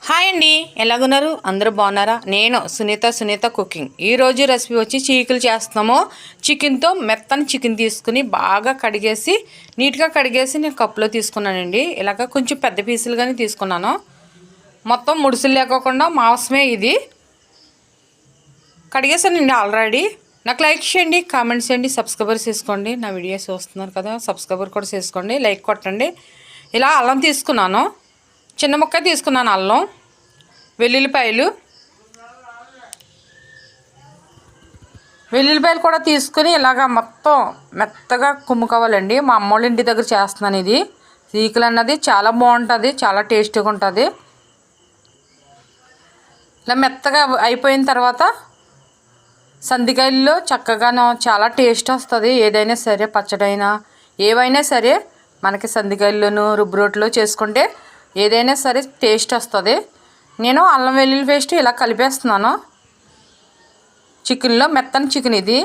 Hi అండి, ఎలాగున్నారు? అందరూ బాగున్నారా? నేను సునీత కుకింగ్. ఈరోజు రెసిపీ వచ్చి చీకులు చేస్తున్నాము. చికెన్తో మెత్తని చికెన్ తీసుకుని బాగా కడిగేసి నీట్గా కడిగేసి నేను కప్పులో తీసుకున్నానండి. ఇలాగ కొంచెం పెద్ద పీసులుగానే తీసుకున్నాను. మొత్తం ముడుసులు లేకోకుండా మాంసమే ఇది. కడిగేసానండి ఆల్రెడీ. నాకు లైక్ చేయండి, కామెంట్స్ చేయండి, సబ్స్క్రైబర్ చేసుకోండి. నా వీడియోస్ చూస్తున్నారు కదా, సబ్స్క్రైబర్ కూడా చేసుకోండి, లైక్ కొట్టండి. ఇలా అల్లం తీసుకున్నాను, చిన్న ముక్క తీసుకున్నాను. అల్లం, వెల్లుల్లిపాయలు కూడా తీసుకుని ఇలాగ మొత్తం మెత్తగా కుమ్ముకోవాలండి. మా అమ్మోళ్ళ ఇంటి దగ్గర చేస్తున్నాను ఇది. చీకులు అన్నది చాలా బాగుంటుంది, చాలా టేస్టీగా ఉంటుంది. ఇలా మెత్తగా అయిపోయిన తర్వాత సందికాయల్లో చక్కగాను చాలా టేస్ట్ వస్తుంది. ఏదైనా సరే, పచ్చడైనా ఏవైనా సరే మనకి సందికాయల్లోనూ రుబ్బు రోట్లో చేసుకుంటే ఏదైనా సరే టేస్ట్ వస్తుంది. నేను అల్లం వెల్లుల్లి పేస్ట్ ఇలా కలిపేస్తున్నాను చికెన్లో. మెత్తని చికెన్ ఇది.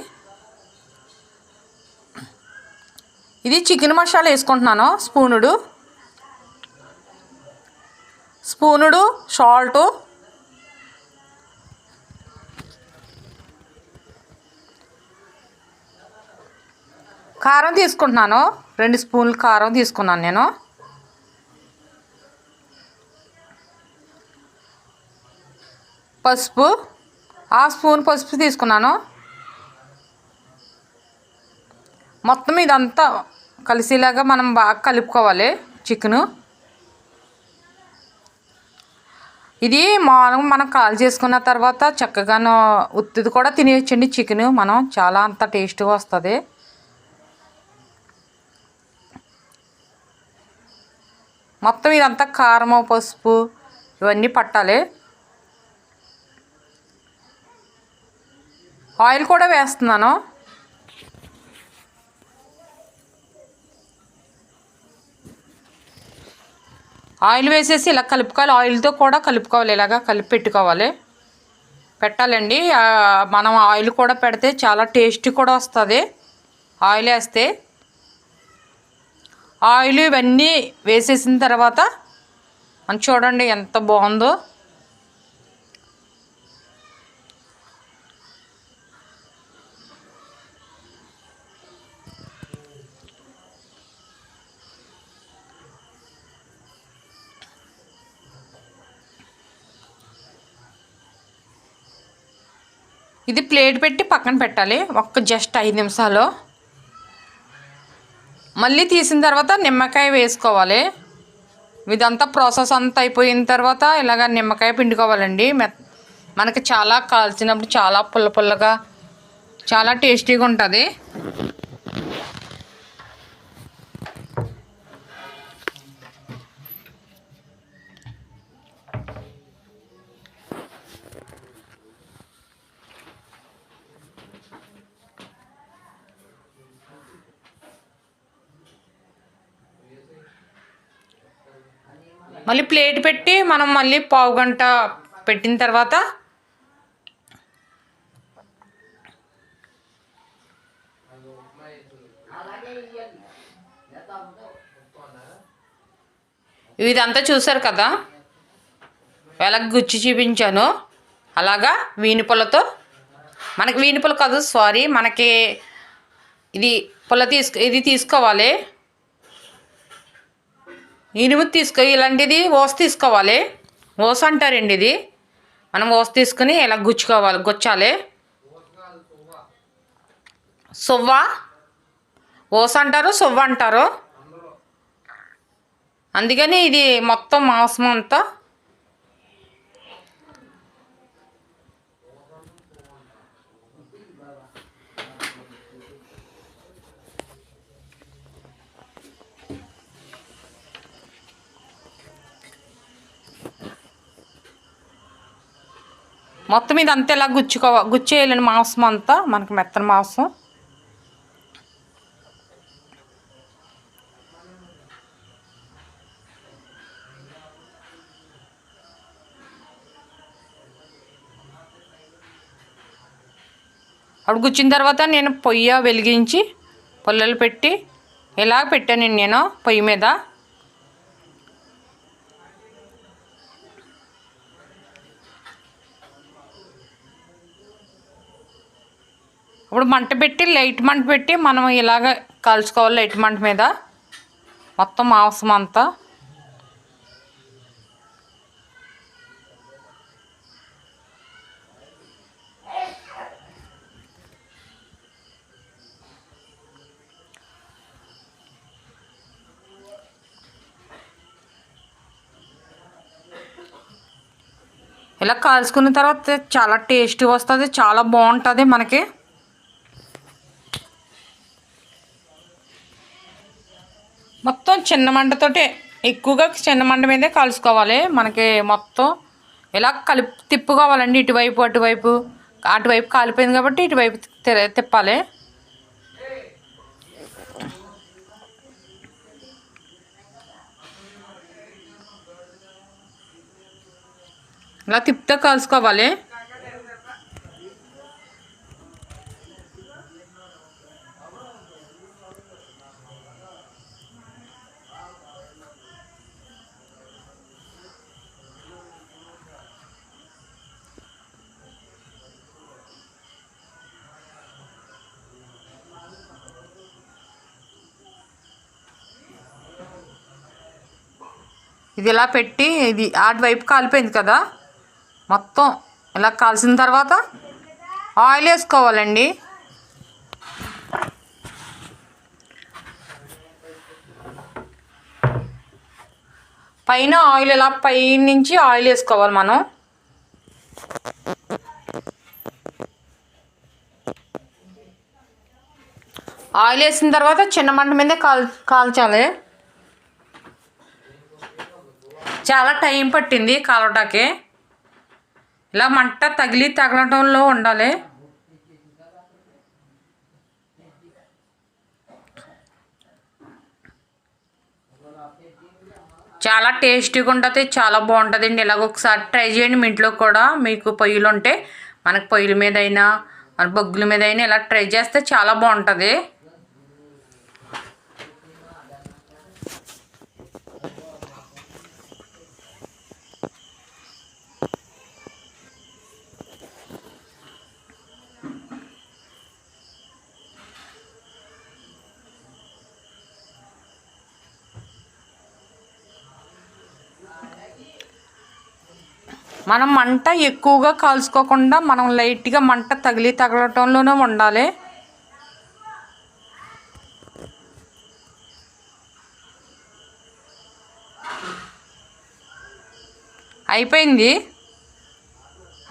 చికెన్ మసాలా వేసుకుంటున్నాను. స్పూనుడు సాల్టు, కారం తీసుకుంటున్నాను. 2 స్పూన్లు కారం తీసుకున్నాను నేను. పసుపు 1/2 స్పూన్ పసుపు తీసుకున్నాను. మొత్తం ఇదంతా కలిసేలాగా మనం బాగా కలుపుకోవాలి చికెను. ఇది మామూలుగా మనం కాల్ చేసుకున్న తర్వాత చక్కగాను ఉత్తిది కూడా తినేయచ్చండి చికెను. మనం చాలా అంత టేస్ట్గా వస్తుంది. మొత్తం ఇదంతా కారము, పసుపు ఇవన్నీ పట్టాలి. ఆయిల్ కూడా వేస్తున్నాను. ఆయిల్ వేసేసి ఇలా కలుపుకోవాలి. ఆయిల్తో కూడా కలుపుకోవాలి. ఇలాగా కలిపి పెట్టాలండి. మనం ఆయిల్ కూడా పెడితే చాలా టేస్ట్ కూడా వస్తుంది ఆయిల్ వేస్తే. ఆయిల్ ఇవన్నీ వేసేసిన తర్వాత మనం చూడండి ఎంత బాగుందో. ఇది ప్లేట్ పెట్టి పక్కన పెట్టాలి జస్ట్ 5 నిమిషాలు. మళ్ళీ తీసిన తర్వాత నిమ్మకాయ వేసుకోవాలి. ఇదంతా ప్రాసెస్ అంతా అయిపోయిన తర్వాత ఇలాగ నిమ్మకాయ పిండుకోవాలండి. మనకి చాలా కాల్చినప్పుడు చాలా పుల్లగా చాలా టేస్టీగా ఉంటుంది. మళ్ళీ ప్లేట్ పెట్టి మనం మళ్ళీ పావు గంట పెట్టిన తర్వాత ఇదంతా చూసారు కదా, ఎలా గుచ్చి చూపించాను. అలాగా వీనిపుల్లతో, మనకి వీనిపుల్ల కాదు సారీ, మనకి ఇది ఇది తీసుకోవాలి. ఇనుము ఇలాంటిది ఓస్ తీసుకోవాలి. ఓస్ అంటారండి ఇది. మనం ఓస్ తీసుకుని ఇలా గుచ్చాలి. సువ్వ ఓస్ అంటారు, సువ్వ అంటారు. అందుకని ఇది మొత్తం మాంసం అంతా మొత్తం ఇదంతా ఇలా గుచ్చేయాలండి. మాంసం అంతా మనకి మెత్తని మాంసం. అప్పుడు గుచ్చిన తర్వాత నేను పొయ్యి వెలిగించి పుల్లలు పెట్టి ఇలా పెట్టానండి నేను పొయ్యి మీద. ఇప్పుడు మంట పెట్టి లైట్ మంట పెట్టి మనం ఇలాగ కాల్చుకోవాలి. లైట్ మంట మీద మొత్తం మాంసం అంతా. ఇలా కాల్చుకున్న తర్వాత చాలా టేస్టీ వస్తుంది, చాలా బాగుంటుంది మనకి. మొత్తం చిన్న మంటతోటే, ఎక్కువగా చిన్న మంట మీదే కాల్చుకోవాలి. మనకి మొత్తం ఇలా తిప్పుకోవాలండి. ఇటువైపు అటువైపు కాలిపోయింది కాబట్టి ఇటువైపు తిప్పాలి. ఇలా తిప్పుతో కాల్చుకోవాలి. ఇది ఇలా పెట్టి ఇది అటువైపు కాలిపోయింది కదా, మొత్తం ఇలా కాల్చిన తర్వాత ఆయిల్ వేసుకోవాలండి. పైన ఆయిల్ ఇలా పైనుంచి ఆయిల్ వేసుకోవాలి మనం. ఆయిల్ వేసిన తర్వాత చిన్న మంట మీదే కాల్చాలి. చాలా టైం పట్టింది కాలటానికి. ఇలా మంట తగలటంలో ఉండాలి. చాలా టేస్టీగా ఉంటుంది, చాలా బాగుంటుందండి. ఇలాగ ఒకసారి ట్రై చేయండి మీ ఇంట్లో కూడా. మీకు పొయ్యిలు ఉంటే, మనకు పొయ్యిల మీద అయినా మన బొగ్గుల మీద అయినా ఇలా ట్రై చేస్తే చాలా బాగుంటుంది. మనం మంట ఎక్కువగా కాల్చుకోకుండా మనం లైట్గా మంట తగలటంలోనే ఉండాలి.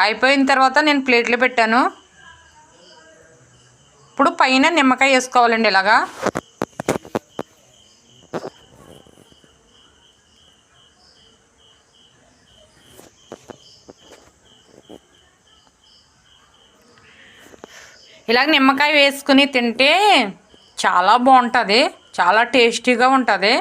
అయిపోయిన తర్వాత నేను ప్లేట్లో పెట్టాను. ఇప్పుడు పైన నిమ్మకాయ వేసుకోవాలండి. ఇలాగా నిమ్మకాయ వేసుకుని తింటే చాలా బాగుంటుంది, చాలా టేస్టీగా ఉంటుంది.